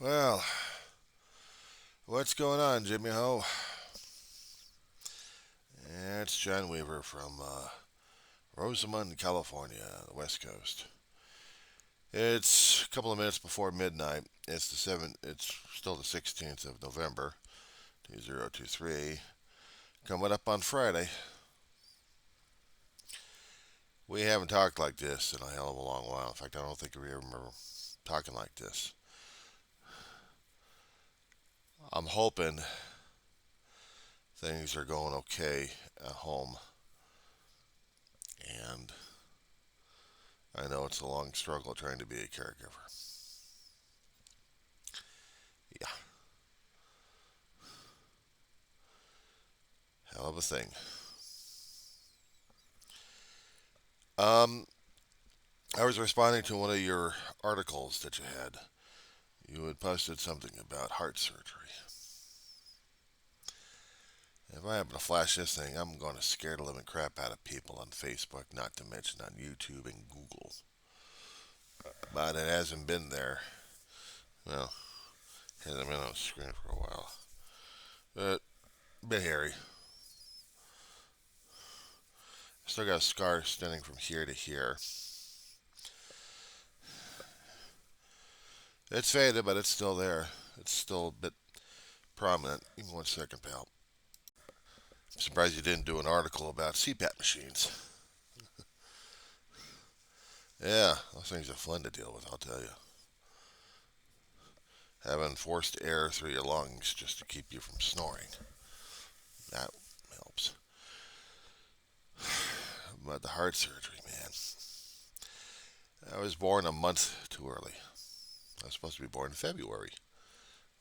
Well, what's going on, Jimmy Ho? It's John Weaver from Rosamond, California, the West Coast. It's a couple of minutes before midnight. It's the seventh. It's still the 16th of November, 2023. Coming up on Friday. We haven't talked like this in a hell of a long while. In fact, I don't think we ever remember talking like this. I'm hoping things are going okay at home, and I know it's a long struggle trying to be a caregiver. Yeah, hell of a thing. Um, I was responding to one of your articles that you had. You had posted something about heart surgery. If I happen to flash this thing, I'm going to scare the living crap out of people on Facebook, not to mention on YouTube and Google. But it hasn't been there. Well, it hasn't been on the screen for a while. But a bit hairy. Still got a scar extending from here to here. It's faded, but it's still there. It's still a bit prominent. Give me 1 second, pal. I'm surprised you didn't do an article about CPAP machines. Yeah, those things are fun to deal with, I'll tell you. Having forced air through your lungs just to keep you from snoring. That helps. But the heart surgery, man. I was born a month too early. I was supposed to be born in February,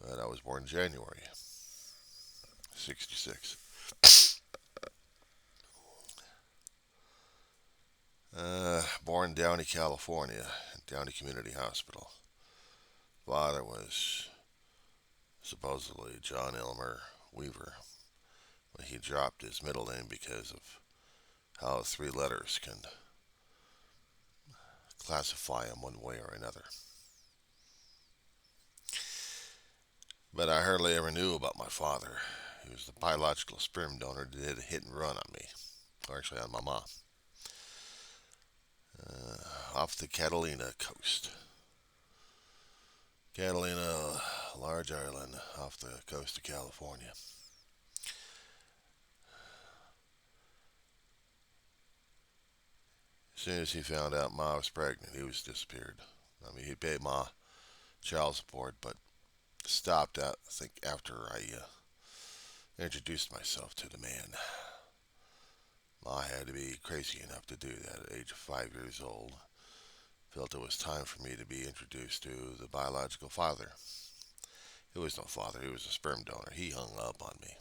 but I was born in January. 66. Born in Downey, California, Downey Community Hospital. Father was supposedly John Elmer Weaver, but he dropped his middle name because of how 3 letters can classify him one way or another. But I hardly ever knew about my father. He was the biological sperm donor that did a hit and run on me, or actually on my mom, off the Catalina coast. Catalina, large island off the coast of California. As soon as he found out Ma was pregnant, he was disappeared. I mean, he paid Ma child support, but stopped out, I think, after I introduced myself to the man. Ma had to be crazy enough to do that at age of 5 years old. Felt it was time for me to be introduced to the biological father. He was no father, he was a sperm donor. He hung up on me.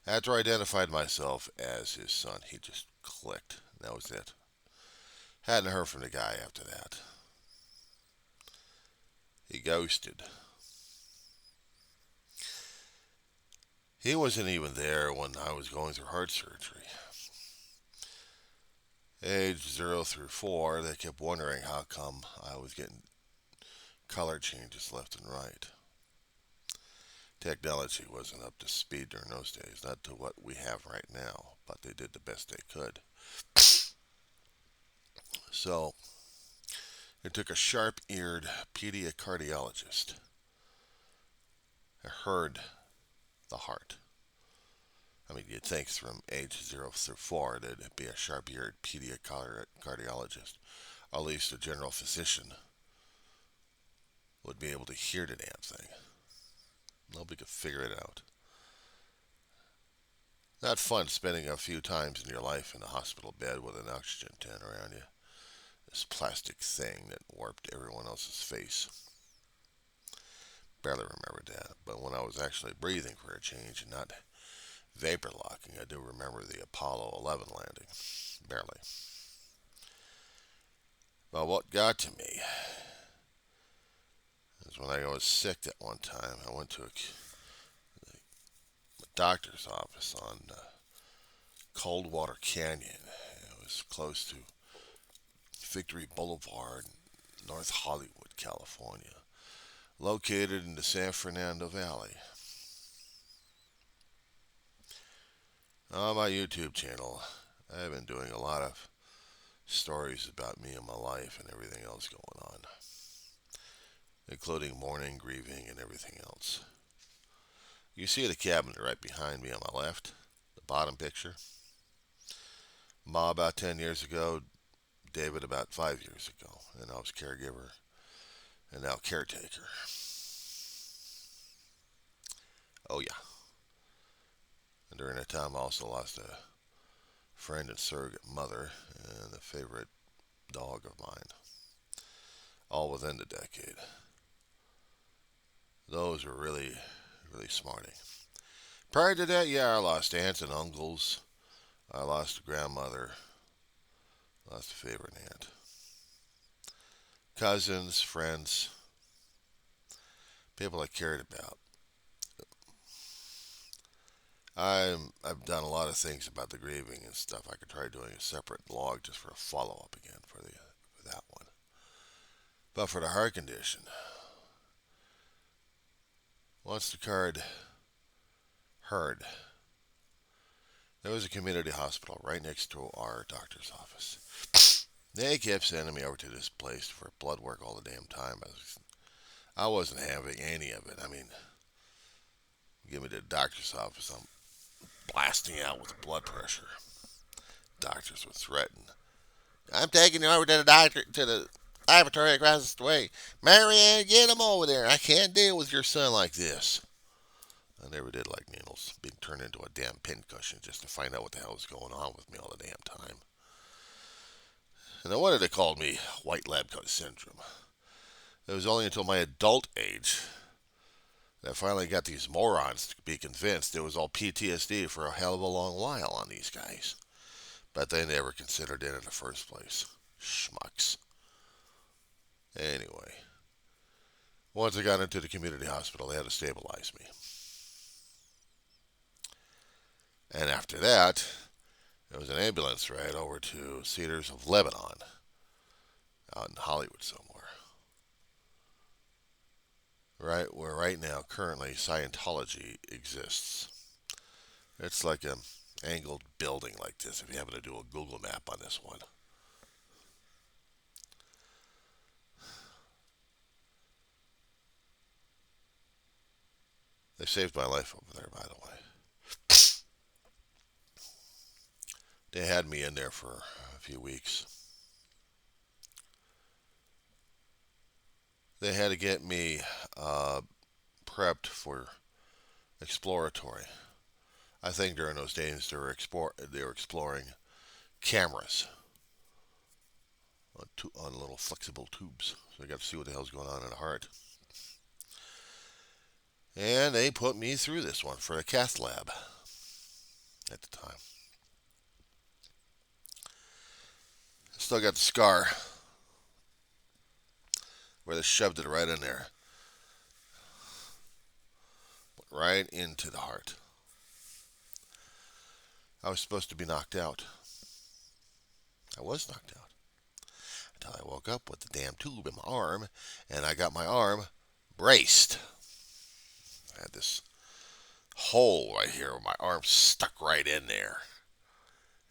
After I identified myself as his son, he just clicked. That was it. Hadn't heard from the guy after that. He ghosted. He wasn't even there when I was going through heart surgery. Age 0 through 4, they kept wondering how come I was getting color changes left and right. Technology wasn't up to speed during those days, not to what we have right now, but they did the best they could. So it took a sharp-eared pediacardiologist. I heard the heart. I mean, you'd think from age 0 through 4 that it'd be a sharp-eared pediacardiologist. At least a general physician would be able to hear the damn thing. Nobody could figure it out. Not fun spending a few times in your life in a hospital bed with an oxygen tent around you. This plastic thing that warped everyone else's face. Barely remembered that, but when I was actually breathing for a change and not vapor locking, I do remember the Apollo 11 landing. Barely. But what got to me is when I was sick at one time, I went to a doctor's office on Coldwater Canyon. It was close to Victory Boulevard, North Hollywood, California. located in the San Fernando Valley. On my YouTube channel, I've been doing a lot of stories about me and my life and everything else going on, including mourning, grieving, and everything else. You see the cabinet right behind me on my left, the bottom picture. Ma about 10 years ago, David about 5 years ago, and I was caregiver and now caretaker. Oh yeah. And during that time I also lost a friend and surrogate mother and a favorite dog of mine, all within the decade. Those were really, really smarting. Prior to that, yeah, I lost aunts and uncles. I lost a grandmother. Lost a favorite aunt. Cousins, friends, people I cared about. I've done a lot of things about the grieving and stuff. I could try doing a separate log just for a follow up again for that one. But for the heart condition, once the card heard, there was a community hospital right next to our doctor's office. They kept sending me over to this place for blood work all the damn time. I wasn't having any of it. I mean, give me to the doctor's office, I'm blasting out with blood pressure. Doctors would threaten. I'm taking you over to the doctor, to the laboratory across the way. Marianne, get him over there. I can't deal with your son like this. I never did like needles, being turned into a damn pincushion just to find out what the hell was going on with me all the damn time. And no wonder they called me white lab coat syndrome. It was only until my adult age that I finally got these morons to be convinced it was all PTSD for a hell of a long while on these guys. But they never considered it in the first place. Schmucks. Anyway, once I got into the community hospital, they had to stabilize me. And after that, there was an ambulance ride over to Cedars of Lebanon, out in Hollywood somewhere. Right where right now, currently, Scientology exists. It's like an angled building like this, if you happen to do a Google map on this one. They saved my life over there, by the way. They had me in there for a few weeks. They had to get me prepped for exploratory. I think during those days they were exploring cameras on little flexible tubes, so they got to see what the hell's going on in the heart. And they put me through this one for a cath lab at the time. Still got the scar where they shoved it right in there. Right into the heart. I was supposed to be knocked out. I was knocked out. Until I woke up with the damn tube in my arm, and I got my arm braced. I had this hole right here where my arm stuck right in there.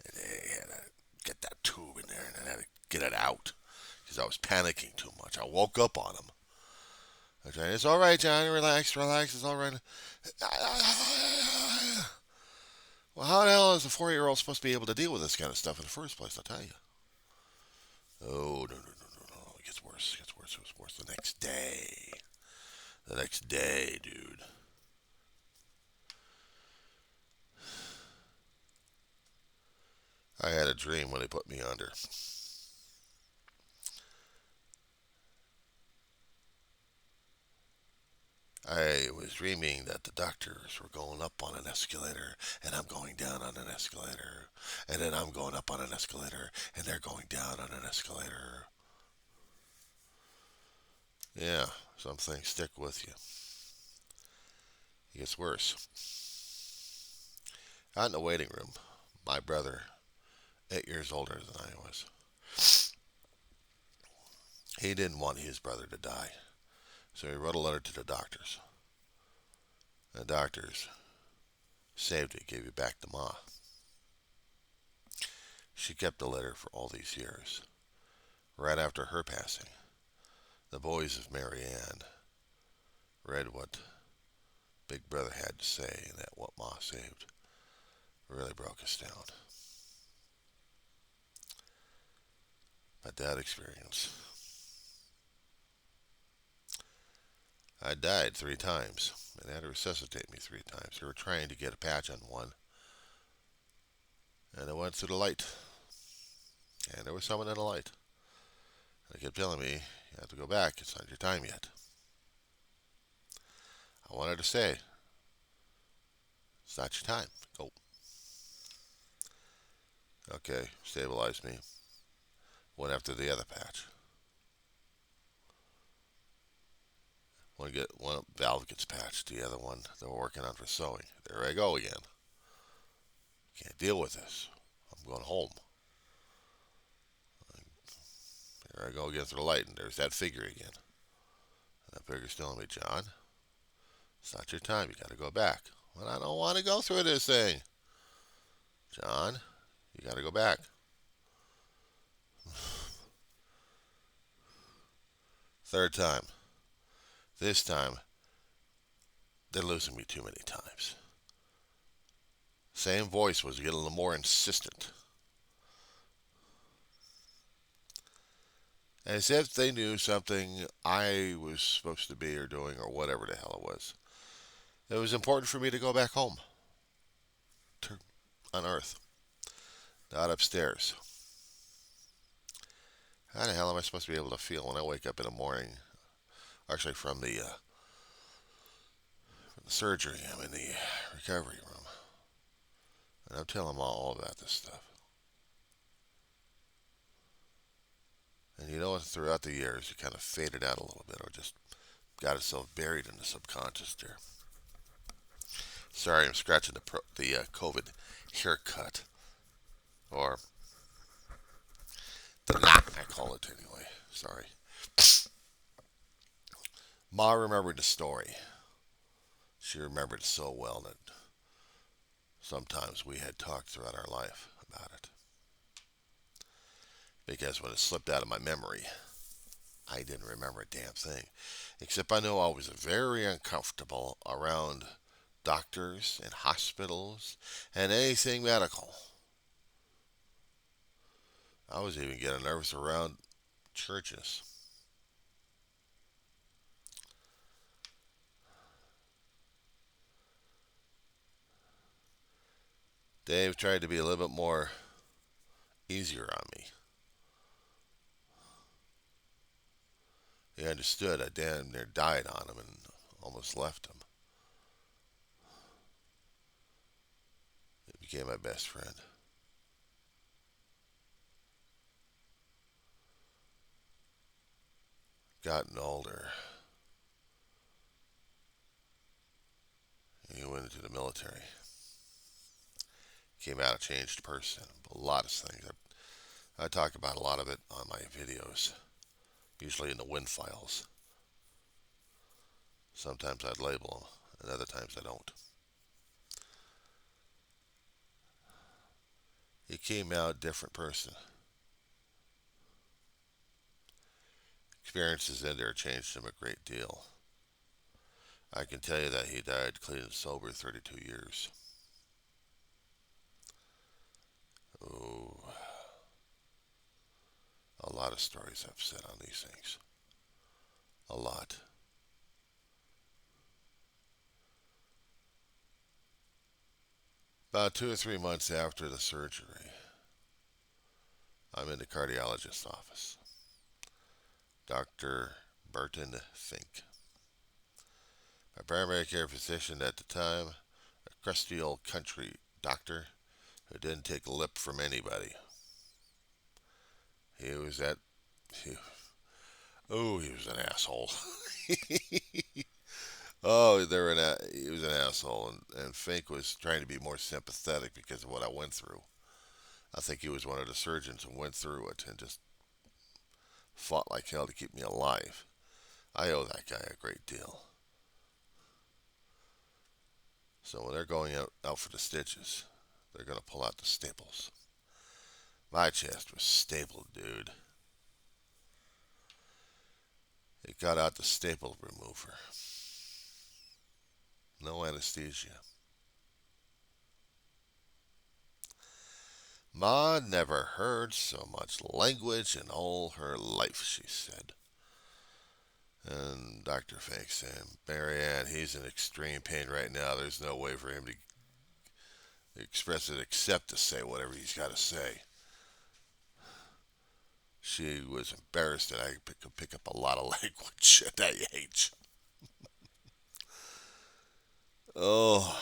And they had to get that tube in there, and I had to get it out because I was panicking too much. I woke up on him. I said, "It's all right, Johnny. Relax, relax. It's all right." Well, how the hell is a 4-year-old supposed to be able to deal with this kind of stuff in the first place? I'll tell you. Oh, no. It gets worse. It gets worse. It was worse the next day. The next day, dude. I had a dream when they put me under. I was dreaming that the doctors were going up on an escalator, and I'm going down on an escalator, and then I'm going up on an escalator, and they're going down on an escalator. Yeah, some things stick with you. It gets worse. Out in the waiting room, my brother, 8 years older than I was, he didn't want his brother to die. So he wrote a letter to the doctors. The doctors saved it, gave it back to Ma. She kept the letter for all these years. Right after her passing, the boys of Mary Ann read what Big Brother had to say, and that what Ma saved really broke us down. But that experience, I died 3 times. And they had to resuscitate me 3 times. They were trying to get a patch on one, and I went through the light. And there was someone in the light. And they kept telling me, you have to go back. It's not your time yet. I wanted to say, it's not your time. Go. Okay, stabilized me. Went after the other patch. One valve gets patched, the other one they were working on for sewing. There I go again. Can't deal with this. I'm going home. There I go again through the light, and there's that figure again. And that figure's telling me, John, it's not your time. You got to go back. Well, I don't want to go through this thing. John, you got to go back. Third time. This time, they're losing me too many times. Same voice was getting a little more insistent. As if they knew something I was supposed to be or doing or whatever the hell it was. It was important for me to go back home. On Earth. Not upstairs. How the hell am I supposed to be able to feel when I wake up in the morning? Actually, from the surgery, I'm in the recovery room. And I'm telling them all about this stuff. And you know what? Throughout the years, it kind of faded out a little bit or just got itself buried in the subconscious there. Sorry, I'm scratching the COVID haircut. Or the knot, I call it anyway. Sorry. Ma remembered the story. She remembered it so well that sometimes we had talked throughout our life about it. Because when it slipped out of my memory, I didn't remember a damn thing. Except I know I was very uncomfortable around doctors and hospitals and anything medical. I was even getting nervous around churches. Dave tried to be a little bit more easier on me. He understood I damn near died on him and almost left him. He became my best friend. Gotten older. He went into the military. Came out a changed person. A lot of things. I talk about a lot of it on my videos. Usually in the win files. Sometimes I'd label them, and other times I don't. He came out a different person. Experiences in there changed him a great deal. I can tell you that he died clean and sober 32 years. Oh, a lot of stories I've said on these things. A lot. About 2 or 3 months after the surgery, I'm in the cardiologist's office. Dr. Burton Fink. My primary care physician at the time, a crusty old country doctor who didn't take a lip from anybody. He was that. He, he was an asshole. He was an asshole, and Fink was trying to be more sympathetic because of what I went through. I think he was one of the surgeons who went through it and just fought like hell to keep me alive. I owe that guy a great deal. So when they're going out for the stitches, they're going to pull out the staples. My chest was stapled, dude. It got out the staple remover. No anesthesia. Ma never heard so much language in all her life, she said. And Dr. Fink said, Marianne, he's in extreme pain right now. There's no way for him to express it except to say whatever he's got to say. She was embarrassed that I could pick up a lot of language at that age. Oh,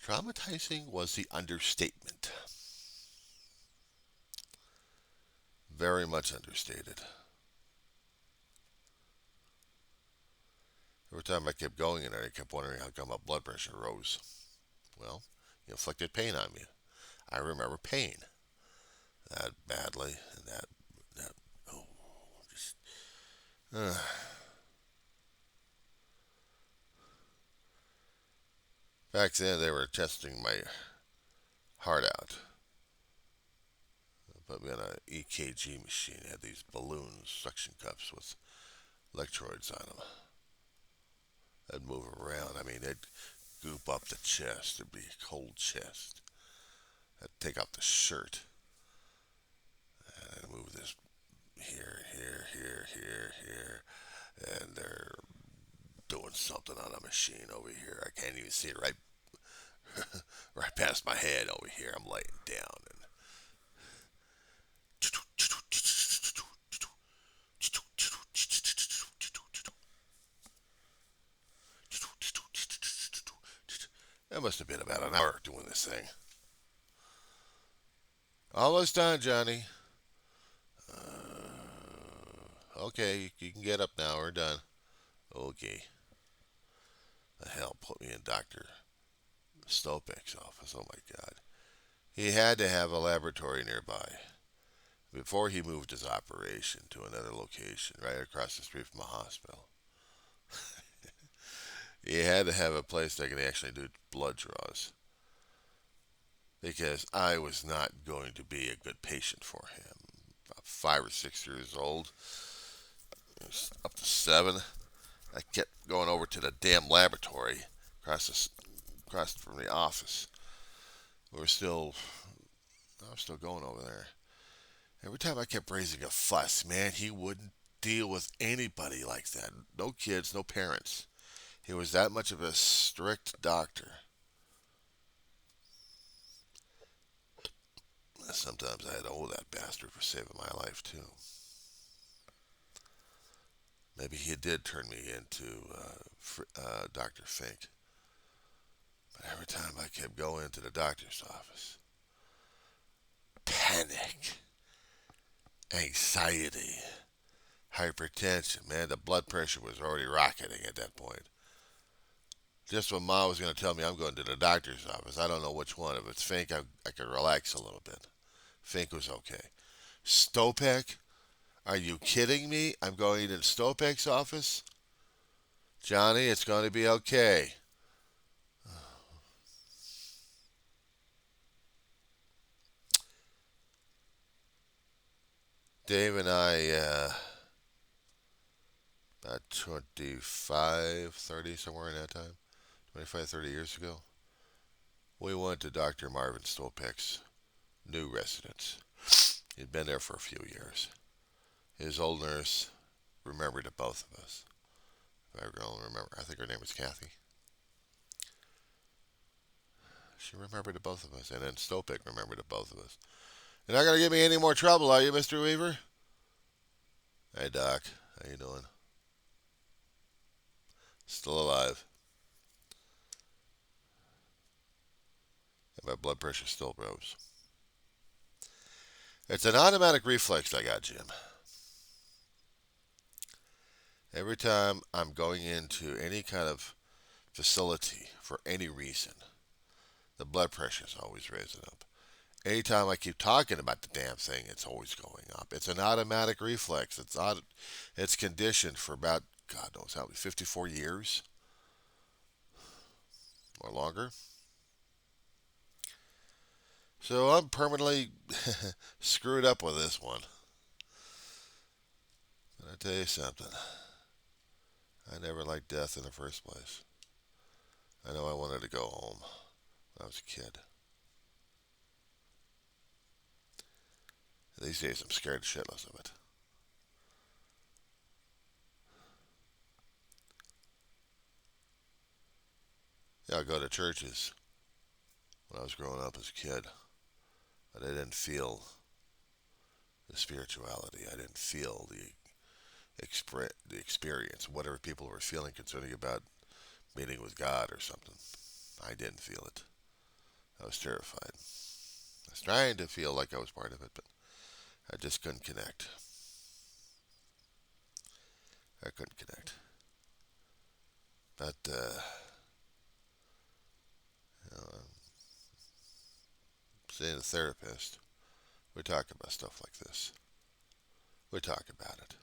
traumatizing was the understatement. Very much understated. Every time I kept going in there, I kept wondering how come my blood pressure rose. Well, you inflicted pain on me. I remember pain that badly, and that oh, just uh. Back then they were testing my heart out. Put me on an EKG machine. It had these balloons, suction cups with electrodes on them. They'd move around. I mean, they'd goop up the chest. It'd be a cold chest. I'd take off the shirt and I'd move this here, here, here, here, here, and they're doing something on a machine over here. I can't even see it right, right past my head over here. I'm laying down and that must have been about an hour doing this thing. Almost done, Johnny. Okay, you can get up now. We're done. Okay. The hell put me in Dr. Stopek's office. Oh my God. He had to have a laboratory nearby before he moved his operation to another location right across the street from a hospital. He had to have a place that could actually do blood draws because I was not going to be a good patient for him. About 5 or 6 years old, up to 7. I kept going over to the damn laboratory across from the office. We were still, I was still going over there. Every time I kept raising a fuss, man, he wouldn't deal with anybody like that. No kids, no parents. He was that much of a strict doctor. Sometimes I had to owe that bastard for saving my life, too. Maybe he did turn me into Dr. Fink. But every time I kept going into the doctor's office, panic, anxiety, hypertension, man, the blood pressure was already rocketing at that point. Just when Ma was going to tell me I'm going to the doctor's office, I don't know which one. If it's Fink, I could relax a little bit. Fink was okay. Stopek? Are you kidding me? I'm going to Stopek's office? Johnny, it's going to be okay. Dave and I, about 25, 30, somewhere in that time, 25, 30 years ago, we went to Dr. Marvin Stopek's new residence. He'd been there for a few years. His old nurse remembered the both of us. If I can remember, I think her name was Kathy. She remembered the both of us, and then Stopek remembered the both of us. You're not going to give me any more trouble, are you, Mr. Weaver? Hey, Doc. How you doing? Still alive. And my blood pressure still rose. It's an automatic reflex I got, Jim. Every time I'm going into any kind of facility for any reason, the blood pressure is always raising up. Anytime I keep talking about the damn thing, it's always going up. It's an automatic reflex. It's conditioned for about God knows how many 54 years or longer. So I'm permanently screwed up with this one. But I tell you something, I never liked death in the first place. I know I wanted to go home when I was a kid. These days I'm scared shitless of it. Yeah, I go to churches when I was growing up as a kid, but I didn't feel the spirituality. I didn't feel the experience, whatever people were feeling concerning about meeting with God or something. I didn't feel it. I was terrified. I was trying to feel like I was part of it, but I just couldn't connect. I couldn't connect. But I'm seeing a therapist. We talk about stuff like this. We talk about it.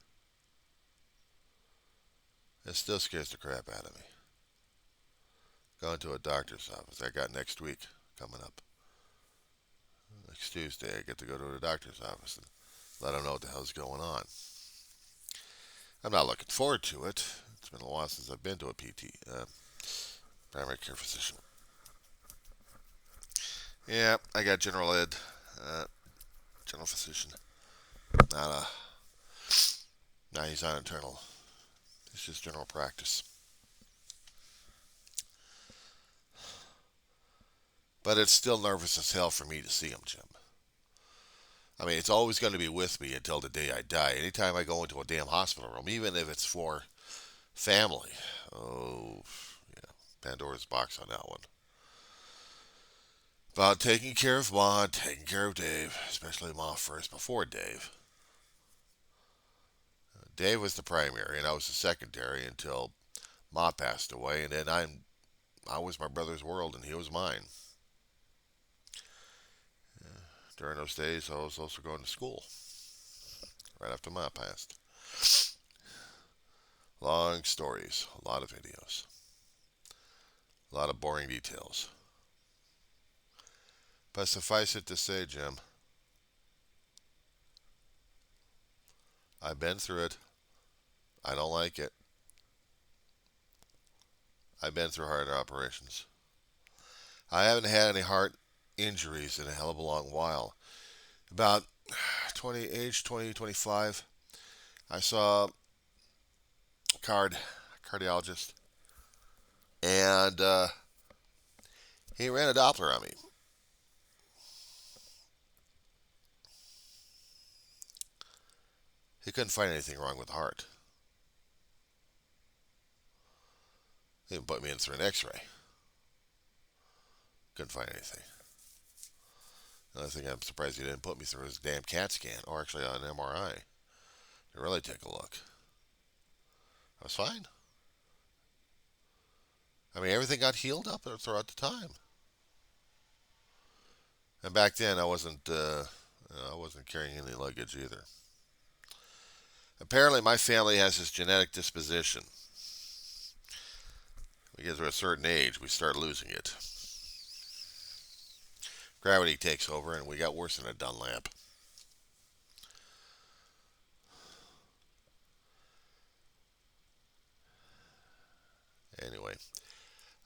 It still scares the crap out of me. Going to a doctor's office. I got next week coming up. Next Tuesday, I get to go to a doctor's office and let them know what the hell's going on. I'm not looking forward to it. It's been a while since I've been to a PT, primary care physician. Yeah, I got general ed, general physician. Not a, no, he's not internal. It's just general practice. But it's still nervous as hell for me to see him, Jim. I mean, it's always going to be with me until the day I die. Anytime I go into a damn hospital room, even if it's for family, oh, yeah, Pandora's box on that one. About taking care of Ma, taking care of Dave, especially Ma first before Dave. Dave was the primary, and I was the secondary until Ma passed away, and then I was my brother's world, and he was mine. During those days, I was also going to school right after Ma passed. Long stories, a lot of videos, a lot of boring details. But suffice it to say, Jim, I've been through it. I don't like it. I've been through heart operations. I haven't had any heart injuries in a hell of a long while. About 20, age 20, 25, I saw a cardiologist, and he ran a Doppler on me. He couldn't find anything wrong with the heart. He even put me in through an X-ray. Couldn't find anything. The only thing I'm surprised he didn't put me through is a damn CAT scan, or actually an MRI, to really take a look. I was fine. I mean, everything got healed up throughout the time. And back then, I wasn't carrying any luggage either. Apparently, my family has this genetic disposition. We get to a certain age, we start losing it. Gravity takes over, and we got worse than a Dunlap. Anyway,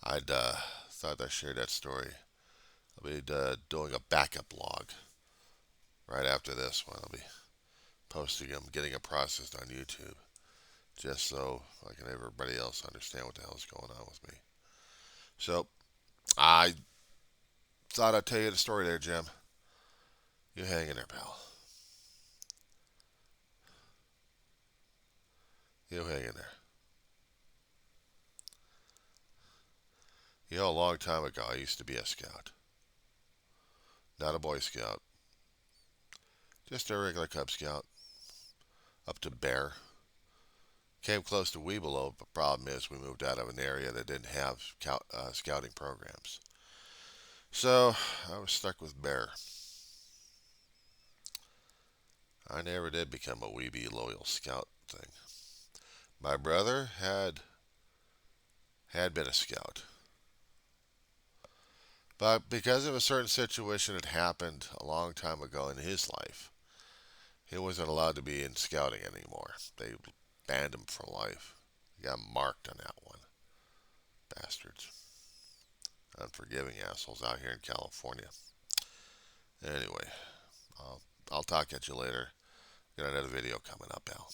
I'd thought I shared that story. I'll be doing a backup log right after this one. I'll be posting them, getting them processed on YouTube, just so I can have everybody else understand what the hell's going on with me. So, I thought I'd tell you the story there, Jim. You hang in there, pal. You hang in there. You know, a long time ago, I used to be a scout. Not a Boy Scout. Just a regular Cub Scout. Up to Bear. Came close to Weebelo, but problem is we moved out of an area that didn't have scouting programs. So I was stuck with Bear. I never did become a weeby loyal scout thing. My brother had been a scout, but because of a certain situation that happened a long time ago in his life, he wasn't allowed to be in scouting anymore. They banned him for life. He got marked on that one. Bastards. Unforgiving assholes out here in California. Anyway, I'll talk at you later. Got another video coming up, Al.